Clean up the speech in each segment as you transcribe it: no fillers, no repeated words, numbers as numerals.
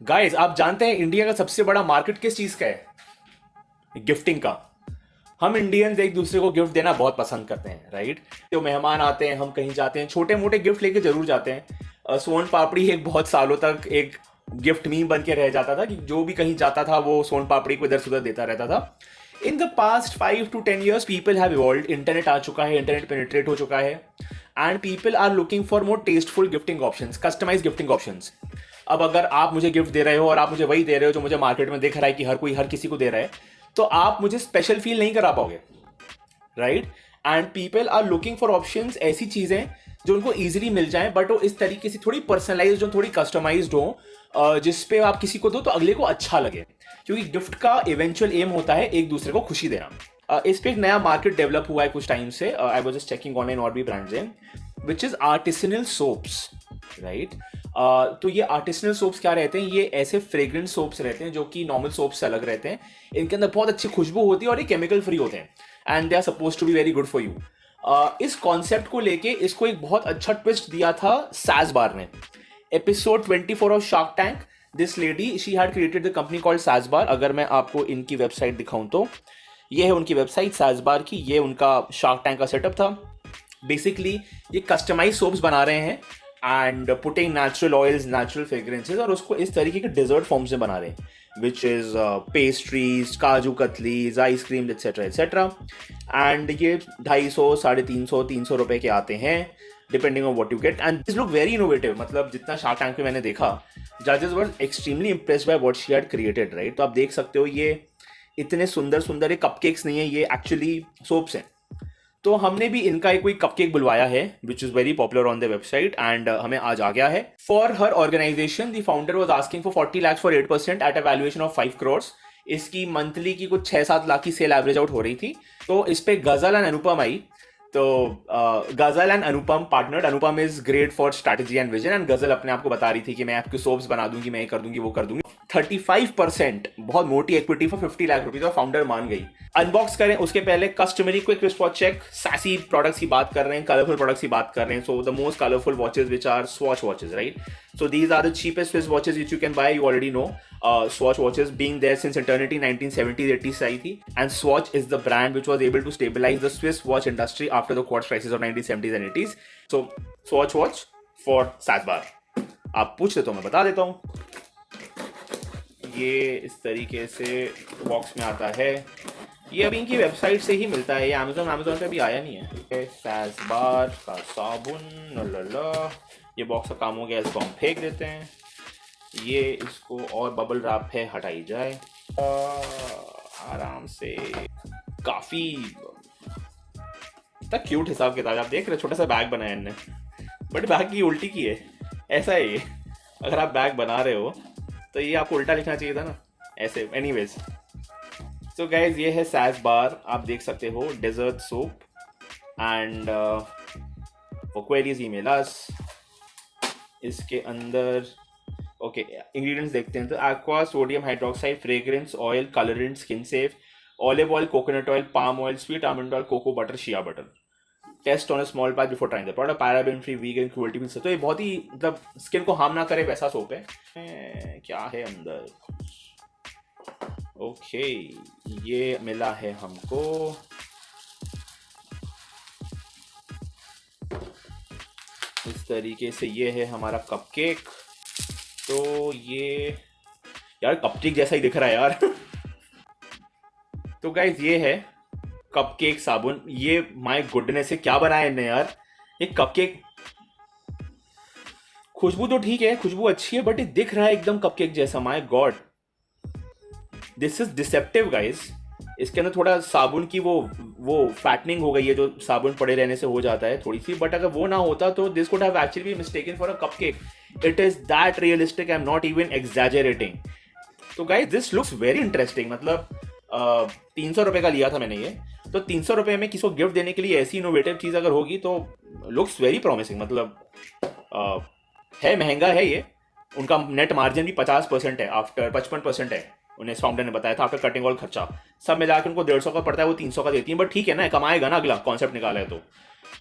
Guys, आप जानते हैं इंडिया का सबसे बड़ा मार्केट किस चीज का है? गिफ्टिंग का। हम इंडियंस एक दूसरे को गिफ्ट देना बहुत पसंद करते हैं, राइट? तो मेहमान आते हैं, हम कहीं जाते हैं, छोटे मोटे गिफ्ट लेके जरूर जाते हैं। सोन पापड़ी एक बहुत सालों तक एक गिफ्ट मीम बन के रह जाता था कि जो भी कहीं जाता था वो सोन पापड़ी को इधर से उधर देता रहता था। In the past 5 to 10 years people have evolved. Internet आ चुका है, इंटरनेट पेनिट्रेट हो चुका है, and people are looking for more tasteful gifting options, customize gifting options. अब अगर आप मुझे गिफ्ट दे रहे हो और आप मुझे वही दे रहे हो जो मुझे मार्केट में दिख रहा है कि हर कोई हर किसी को दे रहा है, तो आप मुझे स्पेशल फील नहीं करा पाओगे, right? And people are looking for options, ऐसी चीजें जो उनको इजीली मिल जाए, बट वो इस तरीके से थोड़ी पर्सनलाइज्ड हो, थोड़ी कस्टमाइज्ड हो, जिस पे आप किसी को दो तो अगले को अच्छा लगे। क्योंकि गिफ्ट का इवेंचुअल एम होता है एक दूसरे को खुशी देना। इस पे एक नया मार्केट डेवलप हुआ है कुछ टाइम से। I was just checking online और भी ब्रांड्स हैं, which is artisanal soaps, right? तो ये आर्टिसनल सोप्स क्या रहते हैं? ये ऐसे फ्रेग्रेंस सोप्स रहते हैं जो कि नॉर्मल सोप्स से अलग रहते हैं। इनके अंदर बहुत अच्छी खुशबू होती है और ये केमिकल फ्री होते हैं, and they are suppose to be very good for you. इस कॉन्सेप्ट को लेके इसको एक बहुत अच्छा ट्विस्ट दिया था सैज बार ने। Episode 24 of Shark Tank, this lady she had created the company called Sage Bar. अगर मैं आपको इनकी वेबसाइट दिखाऊं तो ये है उनकी वेबसाइट सैज बार की। ये उनका शार्क टैंक का सेटअप था। बेसिकली ये कस्टमाइज सोप्स बना रहे हैं and putting natural oils, natural fragrances, और उसको इस तरीके के डिजर्ट फॉर्म से बना रहे हैं, विच इज पेस्ट्रीज, काजू कतलीज, आइसक्रीम, एक्सेट्रा एक्सेट्रा। एंड ये 250, 350, 300 रुपए के आते हैं, depending on what you get. And this look very innovative. मतलब जितना शार्क टैंक पे मैंने देखा, जजेस were extremely impressed by what she had created, right? तो आप देख सकते हो ये इतने सुंदर सुंदर, ये कपकेक्स नहीं है, ये एक्चुअली सोप्स हैं। तो हमने भी इनका एक कोई कपकेक बुलवाया है, which is very popular on the website, and हमें आज आ गया है। For her organisation the founder was asking for 40 lakhs for 8% at a valuation of 5 crores। इसकी मंथली की कुछ 6-7 लाख की सेल एवरेज आउट हो रही थी। तो इस पे गजल एंड अनुपम आई। तो गजल and Anupam partnered. Anupam is great for strategy and vision, and गजल अपने आप को बता रही थी कि मैं आपकी सोप्स बना दूंगी, मैं ये कर दूंगी, वो कर दूंगी। 35%, बहुत मोटी इक्विटी फॉर 50 लाख रुपीज, और फाउंडर मान गई। अनबॉक्स करें उसके पहले customary quick response check. Sassy products की बात कर रहे हैं, कलरफुल प्रोडक्ट्स की बात कर रहे हैं। So the most colourful watches which are Swatch watches, right? So these are the cheapest Swiss watches which you can buy. You already know Swatch watches being there since eternity, 1970s 80s से आई थी, and Swatch is the brand which was able to stabilize the Swiss watch industry after the quartz crisis of 1970s and 80s. So Swatch watch for Sazbar. आप पूछ रहे तो मैं बता देता हूँ। ये इस तरीके से बॉक्स में आता है। ये अभी इनकी वेबसाइट से ही मिलता है, ये अमेजोन पे भी आया नहीं है। सैजबार का साबुन, ला ये बॉक्स का काम हो गया, इसको हम फेंक देते हैं। ये इसको और बबल रैप है, हटाई जाए आराम से। काफ़ी तक क्यूट हिसाब किताब, आप देख रहे, छोटा सा बैग बनाया इनने, बट बैग की उल्टी की है। ऐसा है ये, अगर आप बैग बना रहे हो तो ये आपको उल्टा लिखना चाहिए था ना, ऐसे। एनीवेज, सो गाइज ये है सैज बार, आप देख सकते हो, dessert soap, and for queries email us. इसके अंदर ओके इंग्रेडिएंट्स देखते हैं। तो aqua sodium hydroxide, fragrance oil, colourant, skin safe, olive oil, coconut oil, palm oil, sweet almond oil, cocoa butter, shea butter. Test on a small batch before trying the product. Paraben free, vegan, cruelty free. तो ये बहुत ही मतलब skin को harm ना करे वैसा soap है। क्या है अंदर? ओके ये मिला है हमको। इस तरीके से ये है हमारा कपकेक। तो ये यार कपकेक जैसा ही दिख रहा है यार। तो गाइज ये है कपकेक साबुन। ये माय गुडनेस है, क्या बनाया इन्हें यार। ये कपकेक, खुशबू तो ठीक है, खुशबू अच्छी है, बट ये दिख रहा है एकदम कपकेक जैसा। My God, this is deceptive guys. इसके अंदर थोड़ा साबुन की वो फैटनिंग हो गई है, जो साबुन पड़े रहने से हो जाता है थोड़ी सी, बट अगर वो ना होता तो this could have actually be mistaken for a cupcake. It is that realistic, I am not even exaggerating. तो guys this looks very interesting. मतलब 300 रुपये का लिया था मैंने ये, तो 300 रुपये में किसी को गिफ्ट देने के लिए ऐसी इनोवेटिव चीज़ अगर होगी तो लुक्स वेरी प्रॉमिसिंग। मतलब है महंगा है ये, उनका नेट मार्जिन भी 50% है, आफ्टर 55% है, उन्हें फाउंडर ने बताया था, आफ्टर कटिंग ऑल खर्चा सब मिलाकर उनको 150 का पड़ता है, वो 300 का देती है। बट ठीक है ना, कमाएगा ना, अगला कॉन्सेप्ट निकाला है तो।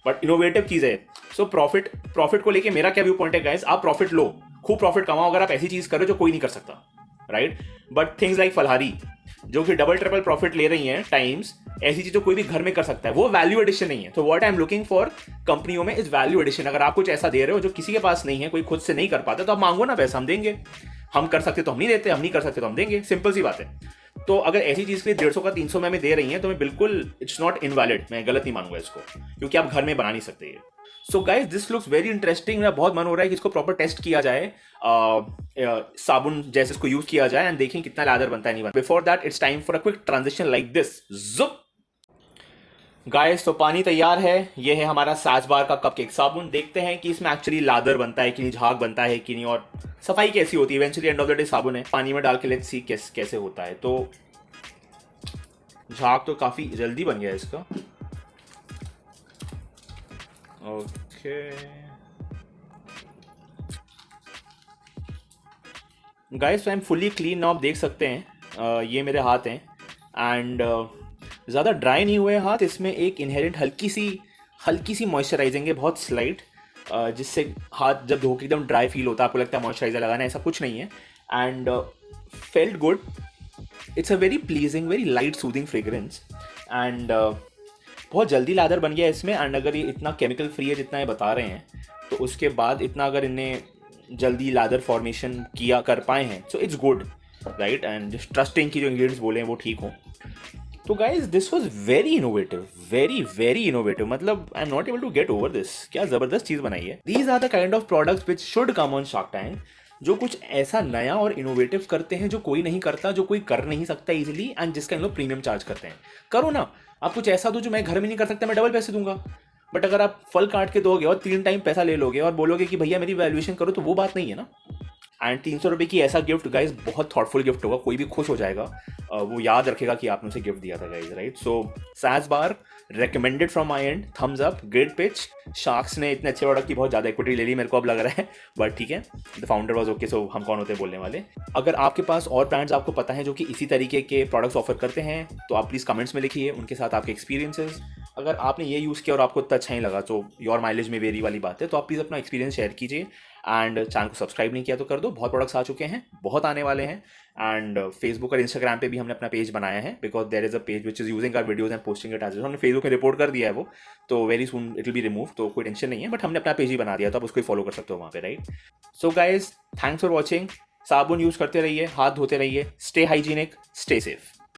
बट इनोवेटिव चीज़ है। सो प्रॉफिट को लेके मेरा क्या व्यू पॉइंट है गाइस, आप प्रॉफिट लो, खूब प्रॉफिट कमाओ अगर आप ऐसी चीज़ करो जो कोई नहीं कर सकता, राइट। बट थिंग्स लाइक फलहारी जो कि डबल ट्रिपल प्रॉफिट ले रही हैं टाइम्स, ऐसी चीज़ जो कोई भी घर में कर सकता है, वो वैल्यू एडिशन नहीं है। तो what I am looking for कंपनियों में इज वैल्यू एडिशन। अगर आप कुछ ऐसा दे रहे हो जो किसी के पास नहीं है, कोई खुद से नहीं कर पाता, तो आप मांगो ना पैसा, हम देंगे। हम कर सकते तो हम नहीं देते, हम नहीं कर सकते तो हम देंगे, सिंपल सी बात है। तो अगर ऐसी चीज़ के लिए 150 का 300 में दे रही हैं तो मैं बिल्कुल, इट्स नॉट इनवैलिड, मैं गलत नहीं मानूंगा इसको, क्योंकि आप घर में बना नहीं सकते ये। So guys this looks very interesting. मेरा बहुत मन हो रहा है कि इसको प्रॉपर टेस्ट किया जाए, साबुन जैसे इसको यूज किया जाए एंड देखें कितना लादर बनता है नहीं बनता। Before that it's time for a quick transition like this. Yup guys, तो पानी तैयार है। ये है हमारा साज बार का कपकेक साबुन। देखते हैं कि इसमें एक्चुअली लादर बनता है कि नहीं, झाग बनता है कि नहीं, और सफाई कैसी होती है। Eventually end of the day साबुन है, पानी में डाल के लेट्स सी कैसे होता है। तो झाग तो काफी जल्दी बन गया इसका। Okay guys, I am fully clean now. आप देख सकते हैं ये मेरे हाथ हैं एंड ज़्यादा ड्राई नहीं हुए हाथ। इसमें एक इनहेरेंट हल्की सी मॉइस्चराइजिंग है, बहुत स्लाइट, जिससे हाथ जब धो के एकदम ड्राई फील होता है, आपको लगता है मॉइस्चराइजर लगाना है, ऐसा कुछ नहीं है। And felt good, it's a very pleasing, very light soothing fragrance. And बहुत जल्दी लादर बन गया इसमें। एंड अगर ये इतना केमिकल फ्री है जितना ये बता रहे हैं, तो उसके बाद इतना अगर इन्हें जल्दी लादर फॉर्मेशन किया कर पाए हैं, so it's good, right. And trusting की जो इंग्रेडिएंट्स बोले हैं वो ठीक हों। तो guys this was very innovative, very innovative. मतलब I am not able to get over this. क्या जबरदस्त चीज बनाई है। These are the kind of products which should come on Shark Tank, जो कुछ ऐसा नया और इनोवेटिव करते हैं जो कोई नहीं करता, जो कोई कर नहीं सकता इजीली, एंड जिसका इन लोग प्रीमियम चार्ज करते हैं। करो ना, आप कुछ ऐसा दो जो मैं घर में नहीं कर सकता, मैं डबल पैसे दूंगा। बट अगर आप फल काट के दोगे और 3 टाइम पैसा ले लोगे और बोलोगे कि भैया मेरी वैल्यूएशन करो, तो वो बात नहीं है ना। एंड 300 रुपये की ऐसा गिफ्ट गाइज बहुत थॉटफुल गिफ्ट होगा, कोई भी खुश हो जाएगा, वो याद रखेगा कि आपने उसे गिफ्ट दिया था guys, right. So Sage Bar recommended from my end, thumbs up, great pitch. Sharks ने इतने अच्छे प्रोडक्ट की बहुत ज़्यादा इक्विटी ले ली मेरे को अब लग रहा है, बट ठीक है, द फाउंडर वॉज ओके, सो हम कौन होते हैं बोलने वाले। अगर आपके पास और ब्रांड्स आपको पता है जो कि इसी तरीके के प्रोडक्ट्स ऑफर करते हैं, तो आप प्लीज़ कमेंट्स में लिखिए उनके साथ आपके एक्सपीरियंसेस। अगर आपने ये यूज़ किया और आपको इतना अच्छा नहीं लगा, तो योर माइलेज में वेरी वाली बात है, तो आप प्लीज़ अपना एक्सपीरियंस शेयर कीजिए। एंड चैनल को सब्सक्राइब नहीं किया तो कर दो, बहुत प्रोडक्ट्स आ चुके हैं, बहुत आने वाले हैं। एंड फेसबुक और इंस्टाग्राम पे भी हमने अपना पेज बनाया है, because there is a page which is using our videos and posting it as. हमने फेसबुक में रिपोर्ट कर दिया है वो, तो very soon it will be remove, तो कोई टेंशन नहीं है। बट हमने अपना पेज ही बना दिया, तो आप उसको फॉलो कर सकते हो वहाँ पे, right. So guys, thanks for watching. साबुन यूज़ करते रहिए, हाथ धोते रहिए, स्टे हाइजीनिक, स्टे सेफ।